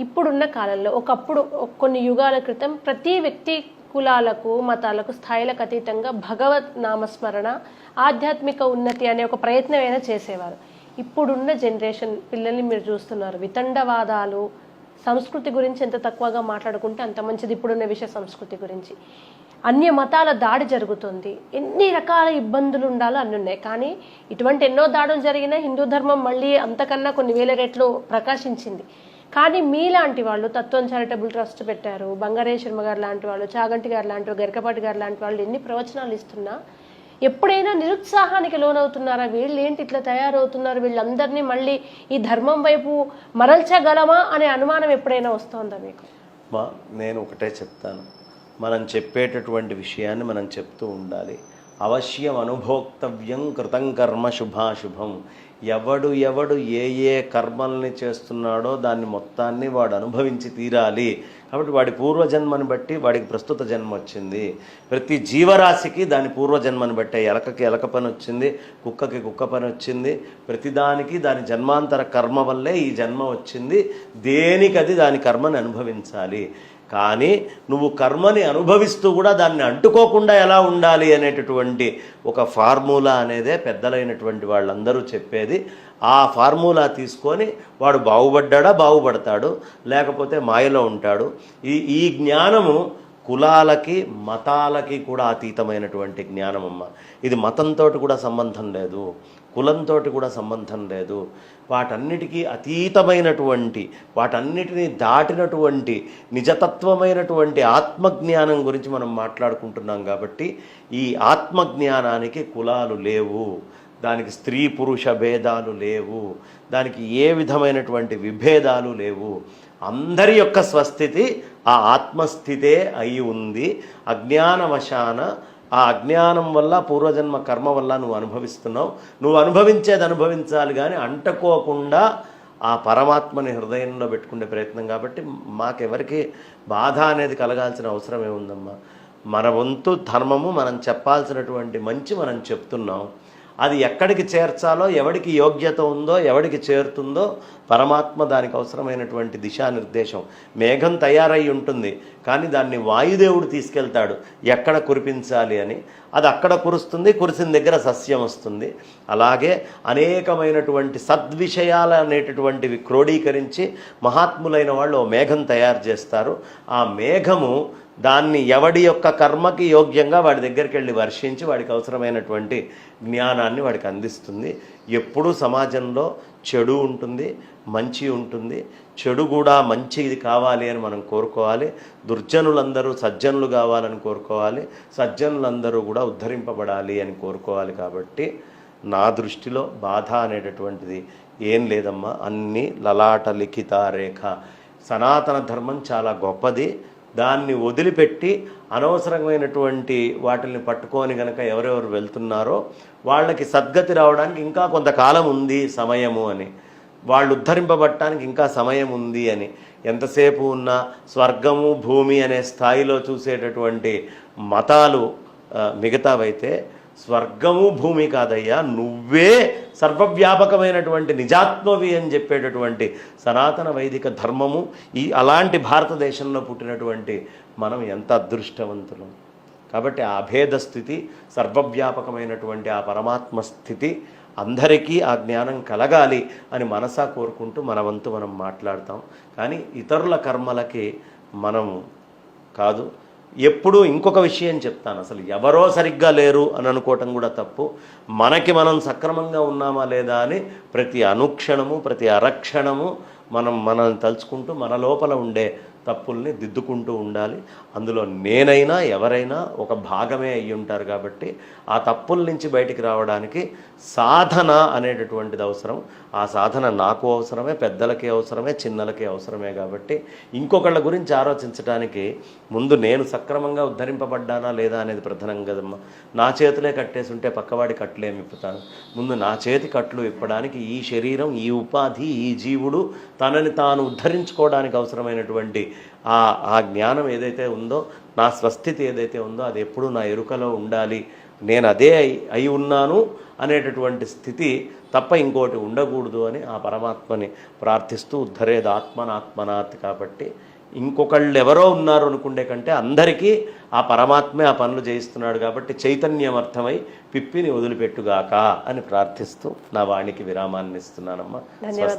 ఇప్పుడున్న కాలంలో ఒకప్పుడు కొన్ని యుగాల క్రితం ప్రతి వ్యక్తి కులాలకు మతాలకు స్థాయిలకు అతీతంగా భగవత్ నామస్మరణ ఆధ్యాత్మిక ఉన్నతి అనే ఒక ప్రయత్నం అయినా చేసేవారు. ఇప్పుడున్న జనరేషన్ పిల్లల్ని మీరు చూస్తున్నారు, వితండవాదాలు, సంస్కృతి గురించి ఎంత తక్కువగా మాట్లాడుకుంటే అంత మంచిది. ఇప్పుడున్న విషయ సంస్కృతి గురించి అన్య మతాల దాడి జరుగుతుంది, ఎన్ని రకాల ఇబ్బందులు ఉండాలో అన్ని ఉన్నాయి. కానీ ఇటువంటి ఎన్నో దాడులు జరిగినా హిందూ ధర్మం మళ్ళీ అంతకన్నా కొన్ని వేల రెట్లు ప్రకాశించింది. కానీ మీలాంటి వాళ్ళు తత్వం చారిటబుల్ ట్రస్ట్ పెట్టారు, బంగారే శర్మ గారు లాంటి వాళ్ళు, చాగంటి గారు లాంటి వాళ్ళు, గరికపాటి గారు లాంటి వాళ్ళు ఎన్ని ప్రవచనాలు ఇస్తున్నా ఎప్పుడైనా నిరుత్సాహానికి లోనవుతున్నారా? వీళ్ళు ఏంటి ఇట్లా తయారవుతున్నారు, వీళ్ళందరినీ మళ్ళీ ఈ ధర్మం వైపు మరల్చగలమా అనే అనుమానం ఎప్పుడైనా వస్తుందా మీకు? నేను ఒకటే చెప్తాను, మనం చెప్పేటటువంటి విషయాన్ని మనం చెప్తూ ఉండాలి. అవశ్యం అనుభోక్తవ్యం కృతం కర్మ శుభాశుభం. ఎవడు ఏ కర్మల్ని చేస్తున్నాడో దాన్ని మొత్తాన్ని వాడు అనుభవించి తీరాలి. కాబట్టి వాడి పూర్వజన్మని బట్టి వాడికి ప్రస్తుత జన్మ వచ్చింది. ప్రతి జీవరాశికి దాని పూర్వజన్మని బట్టే, ఎలకకి ఎలక పని వచ్చింది, కుక్కకి కుక్క పని వచ్చింది. ప్రతిదానికి దాని జన్మాంతర కర్మ వల్లే ఈ జన్మ వచ్చింది. దేనికది దాని కర్మని అనుభవించాలి. కానీ నువ్వు కర్మని అనుభవిస్తూ కూడా దాన్ని అంటుకోకుండా ఎలా ఉండాలి అనేటటువంటి ఒక ఫార్ములా అనేదే పెద్దలైనటువంటి వాళ్ళందరూ చెప్పేది. ఆ ఫార్ములా తీసుకొని వాడు బాగుపడతాడు, లేకపోతే మాయలో ఉంటాడు. ఈ జ్ఞానము కులాలకి మతాలకి కూడా అతీతమైనటువంటి జ్ఞానం అమ్మ. ఇది మతంతో కూడా సంబంధం లేదు, కులంతో కూడా సంబంధం లేదు. వాటన్నిటికీ అతీతమైనటువంటి, వాటన్నిటినీ దాటినటువంటి నిజతత్వమైనటువంటి ఆత్మజ్ఞానం గురించి మనం మాట్లాడుకుంటున్నాం. కాబట్టి ఈ ఆత్మజ్ఞానానికి కులాలు లేవు, దానికి స్త్రీ పురుష భేదాలు లేవు, దానికి ఏ విధమైనటువంటి విభేదాలు లేవు. అందరి యొక్క స్వస్థితి ఆ ఆత్మస్థితే అయి ఉంది. అజ్ఞానవశాన ఆ అజ్ఞానం వల్ల పూర్వజన్మ కర్మ వల్ల నువ్వు అనుభవిస్తున్నావు. నువ్వు అనుభవించేది అనుభవించాలి, కానీ అంటుకోకుండా ఆ పరమాత్మని హృదయంలో పెట్టుకునే ప్రయత్నం. కాబట్టి మాకెవరికి బాధ అనేది కలగాల్సిన అవసరం ఏముందమ్మా? మన వంతు ధర్మము, మనం చెప్పాల్సినటువంటి మంచి మనం చెప్తున్నాం. అది ఎక్కడికి చేర్చాలో, ఎవడికి యోగ్యత ఉందో, ఎవడికి చేరుతుందో పరమాత్మ దానికి అవసరమైనటువంటి దిశానిర్దేశం. మేఘం తయారై ఉంటుంది, కానీ దాన్ని వాయుదేవుడు తీసుకెళ్తాడు ఎక్కడ కురిపించాలి అని. అది అక్కడ కురుస్తుంది, కురిసిన దగ్గర సస్యం వస్తుంది. అలాగే అనేకమైనటువంటి సద్విషయాలు అనేటటువంటివి క్రోడీకరించి మహాత్ములైన వాళ్ళు ఓ మేఘం తయారు చేస్తారు. ఆ మేఘము దాన్ని ఎవడి యొక్క కర్మకి యోగ్యంగా వాడి దగ్గరికి వెళ్ళి వర్షించి వాడికి అవసరమైనటువంటి జ్ఞానాన్ని వాడికి అందిస్తుంది. ఎప్పుడూ సమాజంలో చెడు ఉంటుంది, మంచి ఉంటుంది. చెడు కూడా మంచిది కావాలి అని మనం కోరుకోవాలి. దుర్జనులందరూ సజ్జనులు కావాలని కోరుకోవాలి, సజ్జనులందరూ కూడా ఉద్ధరింపబడాలి అని కోరుకోవాలి. కాబట్టి నా దృష్టిలో బాధ అనేటటువంటిది ఏం లేదమ్మా. అన్నీ లలాట లిఖిత రేఖ. సనాతన ధర్మం చాలా గొప్పది. దాన్ని వదిలిపెట్టి అనవసరమైనటువంటి వాటిని పట్టుకొని కనుక ఎవరెవరు వెళ్తున్నారో వాళ్ళకి సద్గతి రావడానికి ఇంకా కొంతకాలం ఉంది సమయము అని, వాళ్ళు ఉద్ధరింపబడటానికి ఇంకా సమయం ఉంది అని. ఎంతసేపు ఉన్న స్వర్గము భూమి అనే స్థాయిలో చూసేటటువంటి మతాలు మిగతావైతే, స్వర్గము భూమి కాదయ్యా, నువ్వే సర్వవ్యాపకమైనటువంటి నిజాత్మవి అని చెప్పేటటువంటి సనాతన వైదిక ధర్మము. అలాంటి భారతదేశంలో పుట్టినటువంటి మనం ఎంత అదృష్టవంతులం. కాబట్టి ఆ అభేద స్థితి, సర్వవ్యాపకమైనటువంటి ఆ పరమాత్మ స్థితి అందరికీ ఆ జ్ఞానం కలగాలి అని మనసా కోరుకుంటూ మన వంతు మనం మాట్లాడతాం. కానీ ఇతరుల కర్మలకి మనము కాదు. ఎప్పుడు ఇంకొక విషయం చెప్తాను, అసలు ఎవరో సరిగ్గా లేరు అని అనుకోవటం కూడా తప్పు. మనకి మనం సక్రమంగా ఉన్నామా లేదా అని ప్రతి అనుక్షణము, ప్రతి అరక్షణము మనల్ని తలుచుకుంటూ మన లోపల ఉండే తప్పుల్ని దిద్దుకుంటూ ఉండాలి. అందులో నేనైనా ఎవరైనా ఒక భాగమే అయ్యి ఉంటారు. కాబట్టి ఆ తప్పుల నుంచి బయటికి రావడానికి సాధన అనేటటువంటిది అవసరం. ఆ సాధన నాకు అవసరమే, పెద్దలకి అవసరమే, చిన్నలకి అవసరమే. కాబట్టి ఇంకొకళ్ళ గురించి ఆలోచించడానికి ముందు నేను సక్రమంగా ఉద్ధరింపబడ్డానా లేదా అనేది ప్రధానం కదమ్మా. నా చేతులే కట్టేసి ఉంటే పక్కవాడి కట్లేమి ఇప్పుతాను. ముందు నా చేతి కట్లు ఇప్పడానికి ఈ శరీరం, ఈ ఉపాధి, ఈ జీవుడు తనని తాను ఉద్ధరించుకోవడానికి అవసరమైనటువంటి ఆ జ్ఞానం ఏదైతే ఉందో, నా స్వస్థితి ఏదైతే ఉందో అది ఎప్పుడూ నా ఎరుకలో ఉండాలి. నేను అదే అయి ఉన్నాను అనేటటువంటి స్థితి తప్ప ఇంకోటి ఉండకూడదు అని ఆ పరమాత్మని ప్రార్థిస్తూ ఉద్ధరేది ఆత్మనాత్మనాత్. కాబట్టి ఇంకొకళ్ళు ఎవరో ఉన్నారు అనుకుండే కంటే అందరికీ ఆ పరమాత్మే ఆ పనులు చేయిస్తున్నాడు. కాబట్టి చైతన్యమర్థమై పిప్పిని వదిలిపెట్టుగాక అని ప్రార్థిస్తూ నా వాణికి విరామాన్ని ఇస్తున్నానమ్మా. ధన్యవాదాలు.